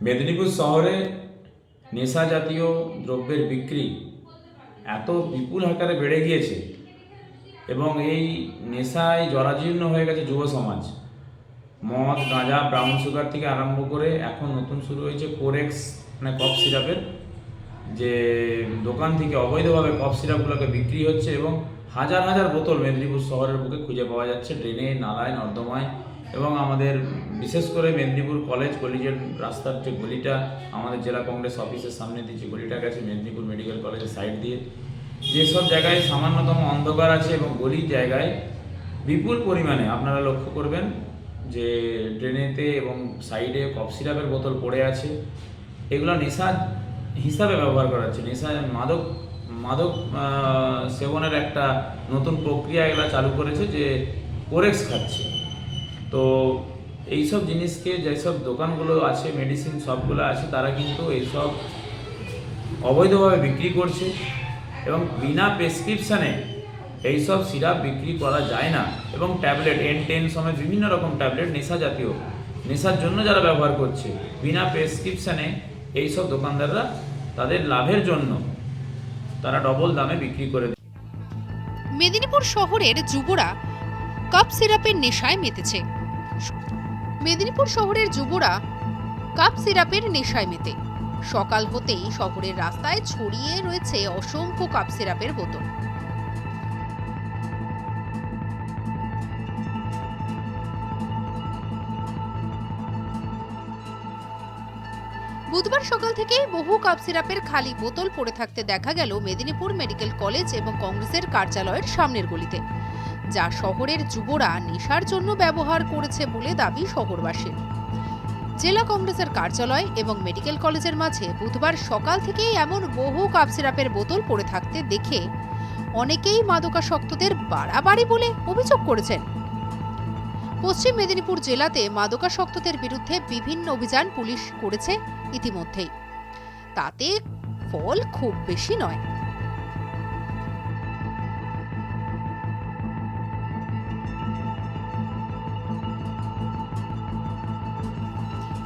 মেদিনীপুর শহরে নেশা জাতীয় দ্রব্যের বিক্রি এত বিপুল আকারে বেড়ে গিয়েছে এবং এই নেশায় জরাজীর্ণ হয়ে গেছে যুব সমাজ। মদ, গাঁজা, ব্রাউন সুগার থেকে আরম্ভ করে এখন নতুন শুরু হয়েছে কোরেক্স মানে কফ সিরাপের যে দোকান থেকে অবৈধভাবে কফ সিরাপগুলোকে বিক্রি হচ্ছে এবং হাজার হাজার বোতল মেদিনীপুর শহরের বুকে খুঁজে পাওয়া যাচ্ছে ড্রেনে, নালায়, নর্দমায়। এবং আমাদের বিশেষ করে মেদিনীপুর কলেজের রাস্তার যে গলিটা আমাদের জেলা কংগ্রেস অফিসের সামনে দিয়ে যে গলিটা গেছে মেদিনীপুর মেডিকেল কলেজের সাইড দিয়ে, যেসব জায়গায় সামান্যতম অন্ধকার আছে এবং গলির জায়গায় বিপুল পরিমাণে আপনারা লক্ষ্য করবেন যে ড্রেনেতে এবং সাইডে কফ সিরাপের বোতল পড়ে আছে। এগুলো নেশা হিসাবে ব্যবহার করা হচ্ছে। নেশা মাদক সেবনের একটা নতুন প্রক্রিয়া এগুলো চালু করেছে যে কোরেক্স খাচ্ছে। তো এইসব জিনিসকে যেসব দোকানগুলো আছে, মেডিসিন শপগুলো আছে, তারা কিন্তু এইসব অবৈধভাবে বিক্রি করছে এবং বিনা প্রেসক্রিপশানে এইসব সিরাপ বিক্রি করা যায় না। এবং ট্যাবলেট N10 সমেত বিভিন্ন রকম ট্যাবলেট নেশার জন্য যারা ব্যবহার করছে বিনা প্রেসক্রিপশানে এইসব দোকানদাররা তাদের লাভের জন্য তারা ডবল দামে বিক্রি করে দেয়। মেদিনীপুর শহরের যুবরা কাপ সিরাপের নেশায় মেতেছে। মেদিনীপুর শহরের যুবরা কাপ সিরাপের নেশায় মেতে সকাল হতেই শহরের রাস্তায় ছড়িয়ে রয়েছে অসংখ্য কাপ সিরাপের বোতল। বুধবার সকাল থেকেই বহু কাপ সিরাপের খালি বোতল পড়ে থাকতে দেখা গেল মেদিনীপুর মেডিকেল কলেজ এবং কংগ্রেসের কার্যালয়ের সামনের গলিতে, যা শহরের যুবরা নেশার জন্য ব্যবহার করেছে বলে দাবি শহরবাসীর। জেলা কংগ্রেসের কার্যালয় এবং মেডিকেল কলেজের মাঝে বুধবার সকাল থেকেই এমন বহু কাপ সিরাপের বোতল পড়ে থাকতে দেখে অনেকেই মাদকাসক্তদের বাড়াবাড়ি বলে অভিযোগ করেছেন। পশ্চিম মেদিনীপুর জেলাতে মাদকাসক্তদের বিরুদ্ধে বিভিন্ন অভিযান পুলিশ করেছে ইতিমধ্যেই, তাতে ফল খুব বেশি নয়।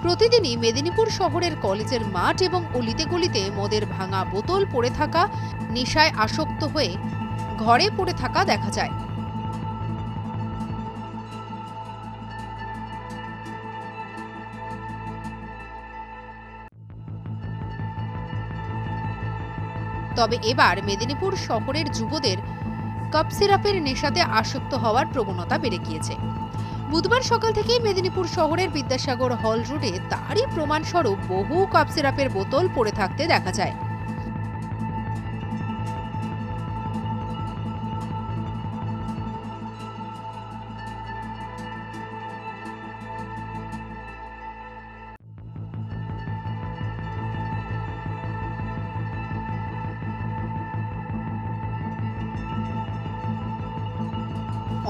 প্রতিদিনই মেদিনীপুর শহরের কলেজের মাঠ এবং অলিতে গলিতে মদের ভাঙা বোতল পড়ে থাকা, নেশায় আসক্ত হয়ে ঘরে পড়ে থাকা দেখা যায়। তবে এবার মেদিনীপুর শহরের যুবদের কাপ সিরাপের নেশাতে আসক্ত হওয়ার প্রবণতা বেড়ে গিয়েছে। বুধবার সকাল থেকেই মেদিনীপুর শহরের বিদ্যাসাগর হল রোডে তারই প্রমাণস্বরূপ বহু কাপ সিরাপের বোতল পড়ে থাকতে দেখা যায়।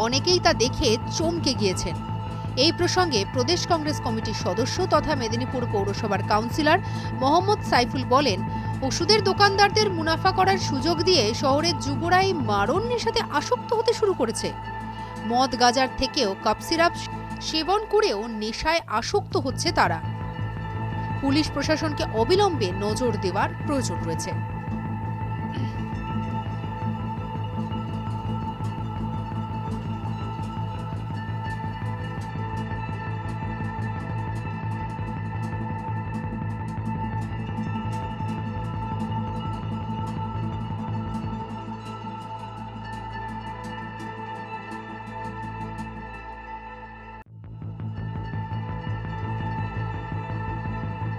অনেকেই তা দেখে চমকে গিয়েছেন। এই প্রসঙ্গে প্রদেশ কংগ্রেস কমিটির সদস্য তথা মেদিনীপুর পৌরসভার কাউন্সিলর মোহাম্মদ সাইফুল বলেন, ওষুধের দোকানদারদের মুনাফা করার সুযোগ দিয়ে শহরের যুবরাই মারণ নেশাতে আসক্ত হতে শুরু করেছে। মদ গাঁজার থেকেও কাপ সিরাপ সেবন করেও নেশায় আসক্ত হচ্ছে তারা। পুলিশ প্রশাসনকে অবিলম্বে নজর দেওয়ার প্রয়োজন রয়েছে।